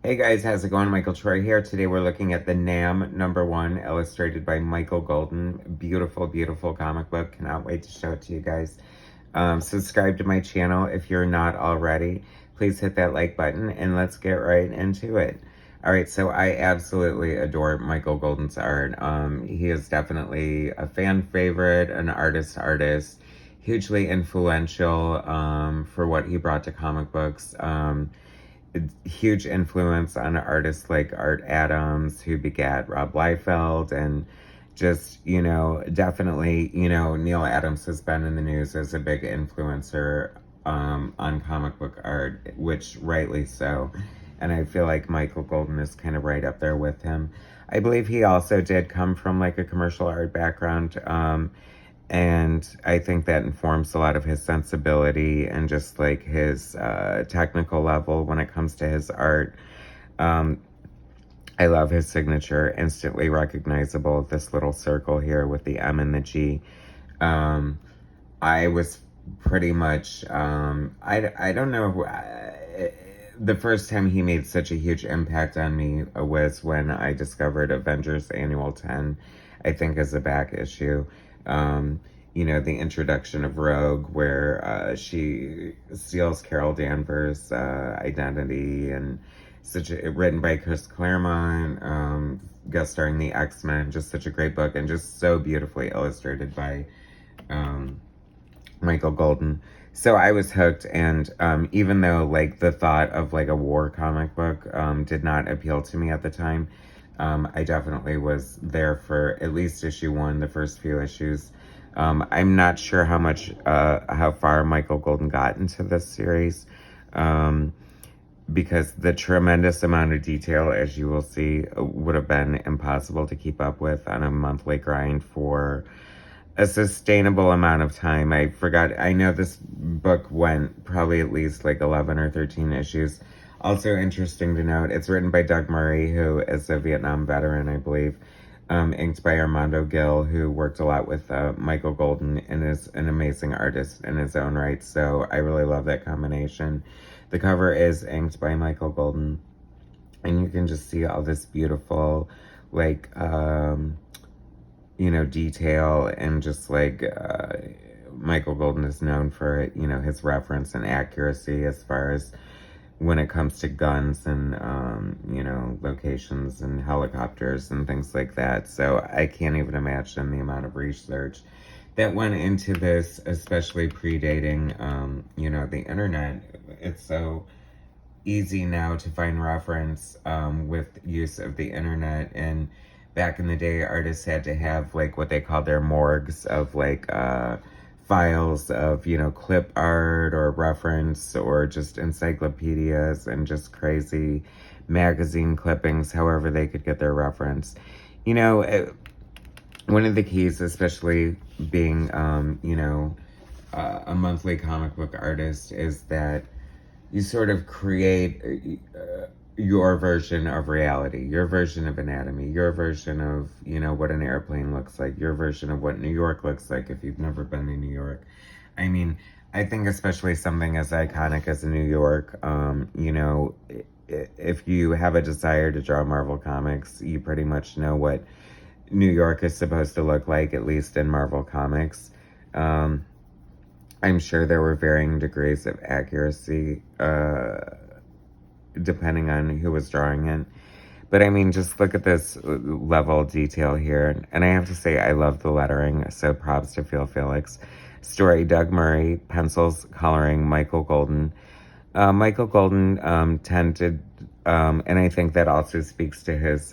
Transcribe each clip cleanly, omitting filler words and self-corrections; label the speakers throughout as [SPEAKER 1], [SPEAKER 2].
[SPEAKER 1] Hey guys, how's it going? Michael Troy here. Today we're looking at the Nam #1, illustrated by Michael Golden. Beautiful, beautiful comic book. Cannot wait to show it to you guys. Subscribe to my channel if you're not already. Please hit that like button and let's get right into it. Alright, so I absolutely adore Michael Golden's art. He is definitely a fan favorite, an artist, hugely influential for what he brought to comic books. Huge influence on artists like Art Adams, who begat Rob Liefeld, and just, definitely, Neil Adams has been in the news as a big influencer on comic book art, which rightly so. And I feel like Michael Golden is kind of right up there with him. I believe he also did come from like a commercial art background. And I think that informs a lot of his sensibility and just like his technical level when it comes to his art. I love his signature, instantly recognizable, this little circle here with the M and the G. I was pretty much, I don't know, the first time he made such a huge impact on me was when I discovered Avengers Annual 10, I think as a back issue. The introduction of Rogue, where she steals Carol Danvers' identity, and written by Chris Claremont, guest starring the X-Men, just such a great book, and just so beautifully illustrated by Michael Golden. So I was hooked, and even though like the thought of like a war comic book did not appeal to me at the time, I definitely was there for at least issue 1, the first few issues. I'm not sure how far Michael Golden got into this series, because the tremendous amount of detail, as you will see, would have been impossible to keep up with on a monthly grind for a sustainable amount of time. I know this book went probably at least like 11 or 13 issues. Also interesting to note, it's written by Doug Murray, who is a Vietnam veteran, I believe. Inked by Armando Gil, who worked a lot with Michael Golden and is an amazing artist in his own right. So I really love that combination. The cover is inked by Michael Golden, and you can just see all this beautiful, like, detail, and just like Michael Golden is known for, his reference and accuracy as far as when it comes to guns and, locations and helicopters and things like that. So I can't even imagine the amount of research that went into this, especially predating, the internet. It's so easy now to find reference with use of the internet. And back in the day, artists had to have like what they called their morgues of like files of, clip art or reference or just encyclopedias and just crazy magazine clippings, however they could get their reference. One of the keys, especially being, a monthly comic book artist, is that you sort of create your version of reality, your version of anatomy, your version of, what an airplane looks like, your version of what New York looks like if you've never been to New York. I mean, I think especially something as iconic as New York, if you have a desire to draw Marvel Comics, you pretty much know what New York is supposed to look like, at least in Marvel Comics. I'm sure there were varying degrees of accuracy, depending on who was drawing it. But I mean, just look at this level of detail here. And I have to say, I love the lettering, so props to Phil Felix. Story, Doug Murray. Pencils, coloring, Michael Golden. Michael Golden tended, and I think that also speaks to his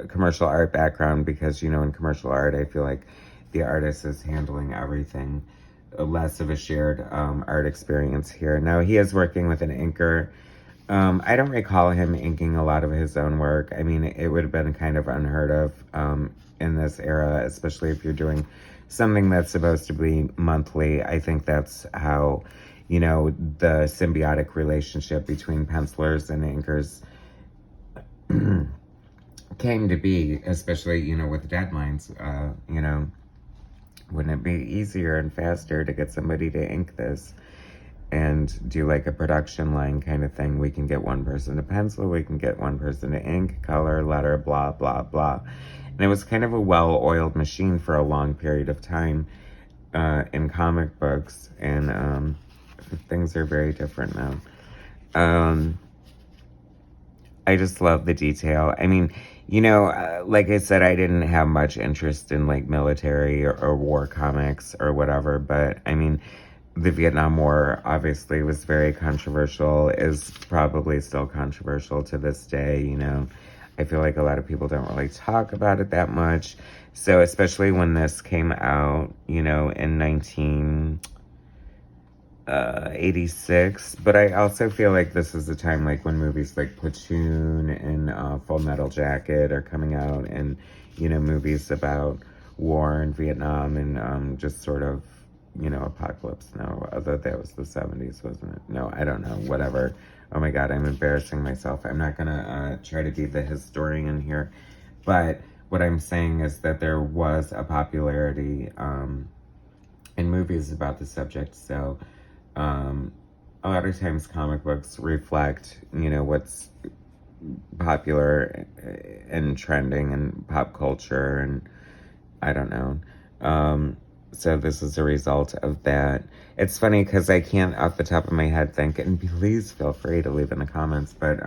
[SPEAKER 1] commercial art background, because, in commercial art, I feel like the artist is handling everything. Less of a shared art experience here. Now, he is working with an inker. I don't recall him inking a lot of his own work. I mean, it would have been kind of unheard of in this era, especially if you're doing something that's supposed to be monthly. I think that's how, the symbiotic relationship between pencilers and inkers came to be, especially, with deadlines. Wouldn't it be easier and faster to get somebody to ink this? and do like a production line kind of thing. We can get one person to pencil, we can get one person to ink, color, letter, blah, blah, blah. And it was kind of a well-oiled machine for a long period of time in comic books, and things are very different now. I just love the detail. I mean, like I said, I didn't have much interest in like military or war comics or whatever, but I mean, the Vietnam War obviously was very controversial, is probably still controversial to this day. I feel like a lot of people don't really talk about it that much. So especially when this came out, in 1986, but I also feel like this is the time like when movies like Platoon and Full Metal Jacket are coming out, and movies about war in Vietnam and just sort of apocalypse. No, although that was the 70s, wasn't it? No, I don't know, whatever. Oh my god, I'm embarrassing myself. I'm not gonna try to be the historian here, but what I'm saying is that there was a popularity in movies about the subject. So a lot of times comic books reflect, what's popular and trending in pop culture, and I don't know. So this is a result of that. It's funny because I can't off the top of my head think, and please feel free to leave in the comments, but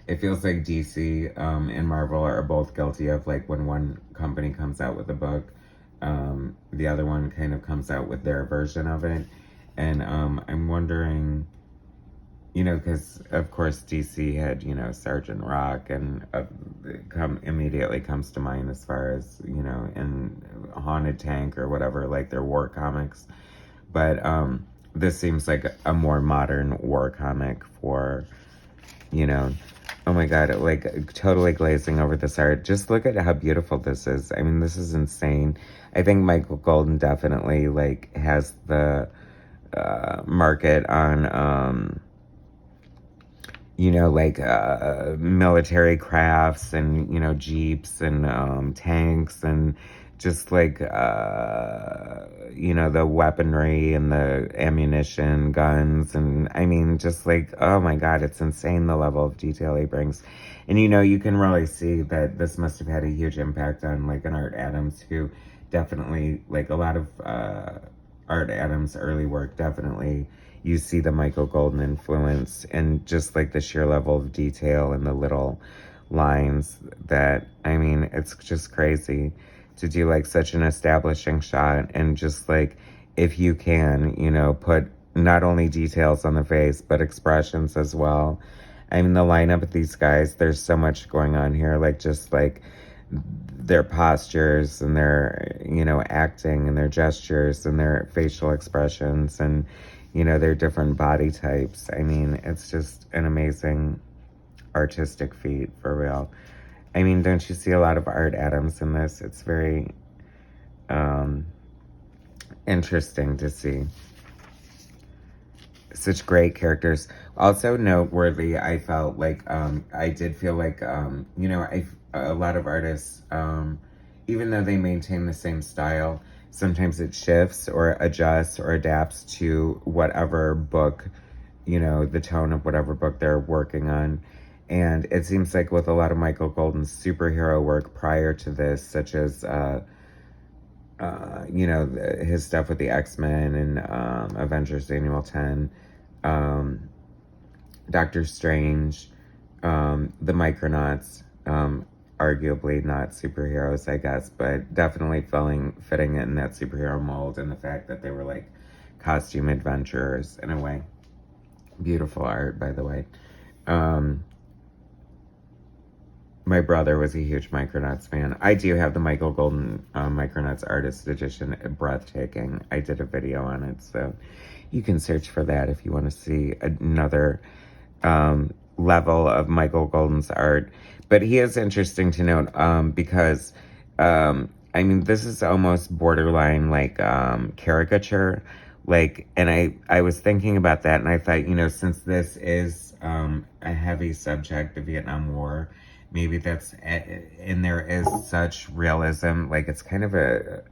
[SPEAKER 1] it feels like DC and Marvel are both guilty of like when one company comes out with a book, the other one kind of comes out with their version of it. And I'm wondering, because of course DC had, Sergeant Rock, and immediately comes to mind as far as, in Haunted Tank or whatever, like their war comics. But this seems like a more modern war comic for, oh my god, like totally glazing over this art. Just look at how beautiful this is. I mean, this is insane. I think Michael Golden definitely like has the market on military crafts and Jeeps and tanks, and just like the weaponry and the ammunition, guns, and I mean just like, oh my god, it's insane the level of detail he brings. And you can really see that this must have had a huge impact on like an Art Adams, who definitely, like a lot of Art Adams' early work, definitely you see the Michael Golden influence, and just like the sheer level of detail and the little lines that, I mean, it's just crazy to do like such an establishing shot, and just like, if you can, put not only details on the face, but expressions as well. I mean, the lineup of these guys, there's so much going on here, like just like their postures and their, acting and their gestures and their facial expressions and, their different body types. I mean, it's just an amazing artistic feat, for real. I mean, don't you see a lot of Art Adams in this? It's very interesting to see. Such great characters. Also noteworthy, I felt like, I did feel like, a lot of artists, even though they maintain the same style, sometimes it shifts or adjusts or adapts to whatever book, the tone of whatever book they're working on. And it seems like with a lot of Michael Golden's superhero work prior to this, such as, his stuff with the X-Men and Avengers Annual 10, Doctor Strange, the Micronauts, arguably not superheroes, I guess, but definitely fitting in that superhero mold, and the fact that they were like costume adventurers in a way. Beautiful art, by the way. My brother was a huge Micronauts fan. I do have the Michael Golden Micronauts Artist Edition, breathtaking. I did a video on it, so you can search for that if you want to see another level of Michael Golden's art. But he is interesting to note because, I mean, this is almost borderline like caricature. Like, and I was thinking about that, and I thought, since this is a heavy subject, the Vietnam War, maybe that's, and there is such realism, like it's kind of a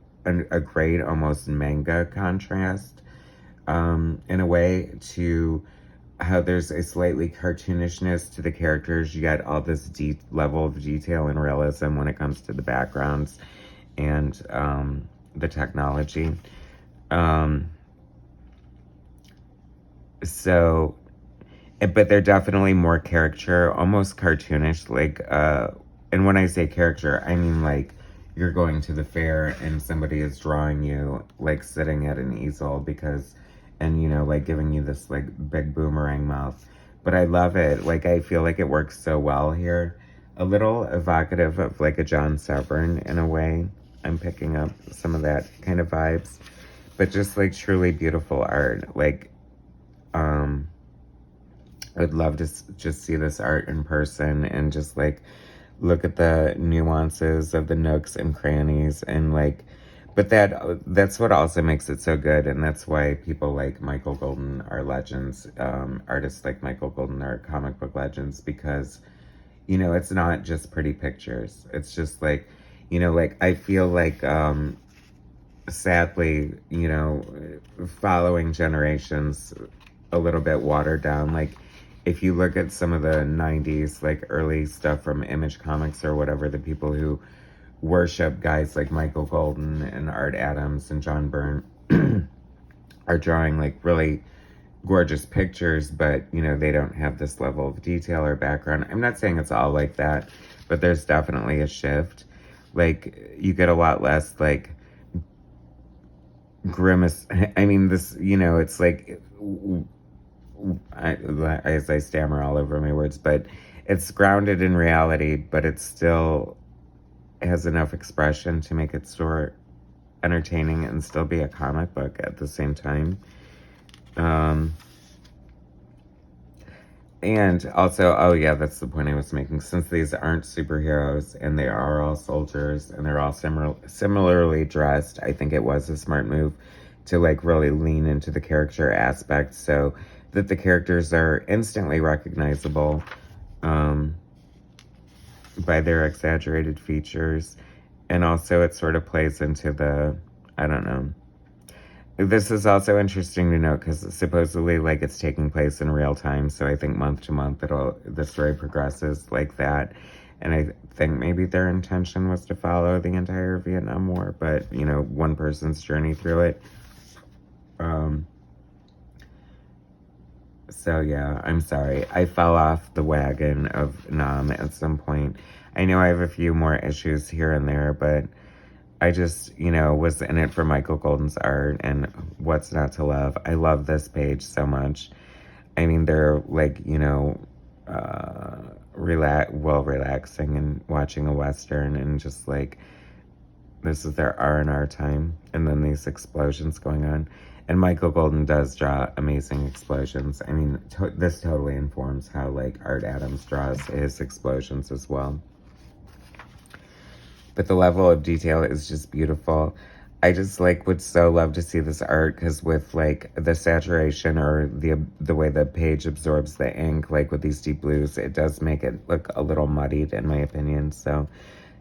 [SPEAKER 1] great almost manga contrast in a way, to how there's a slightly cartoonishness to the characters. You get all this deep level of detail and realism when it comes to the backgrounds and the technology. So, but they're definitely more caricature, almost cartoonish. Like, and when I say caricature, I mean like you're going to the fair and somebody is drawing you like sitting at an easel because, and you know, like giving you this like big boomerang mouth. But I love it. Like, I feel like it works so well here. A little evocative of like a John Severn in a way. I'm picking up some of that kind of vibes, but just like truly beautiful art. Like, I'd love to just see this art in person and just like look at the nuances of the nooks and crannies and like, but that's what also makes it so good, and that's why people like Michael Golden are legends. Artists like Michael Golden are comic book legends because, you know, it's not just pretty pictures. It's just like, you know, like I feel like sadly, you know, following generations a little bit watered down. Like, if you look at some of the 90s, like early stuff from Image Comics or whatever, the people who worship guys like Michael Golden and Art Adams and John Byrne are drawing like really gorgeous pictures, but you know, they don't have this level of detail or background. I'm not saying it's all like that, but there's definitely a shift. Like, you get a lot less like grimace. I mean, this, you know, it's like, as I stammer all over my words, but it's grounded in reality, but it still has enough expression to make it sort entertaining and still be a comic book at the same time. And also, oh yeah, that's the point I was making. Since these aren't superheroes and they are all soldiers and they're all similarly dressed, I think it was a smart move to like really lean into the character aspect so that the characters are instantly recognizable by their exaggerated features. And also it sort of plays into the, I don't know. This is also interesting to note because supposedly like it's taking place in real time. So I think month to month the story progresses like that. And I think maybe their intention was to follow the entire Vietnam War, but you know, one person's journey through it. So yeah, I'm sorry. I fell off the wagon of Nam at some point. I know I have a few more issues here and there, but I just, you know, was in it for Michael Golden's art and what's not to love. I love this page so much. I mean, they're like, you know, relaxing and watching a Western and just like, this is their R&R time. And then these explosions going on. And Michael Golden does draw amazing explosions. I mean, this totally informs how like Art Adams draws his explosions as well. But the level of detail is just beautiful. I just like would so love to see this art because with like the saturation or the way the page absorbs the ink, like with these deep blues, it does make it look a little muddied in my opinion. So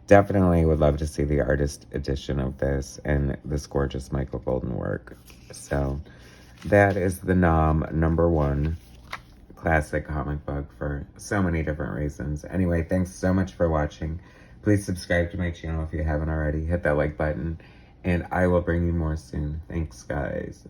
[SPEAKER 1] definitely would love to see the artist edition of this and this gorgeous Michael Golden work. So that is the Nom #1 classic comic book for so many different reasons. Anyway, thanks so much for watching. Please subscribe to my channel if you haven't already. Hit that like button, and I will bring you more soon. Thanks, guys.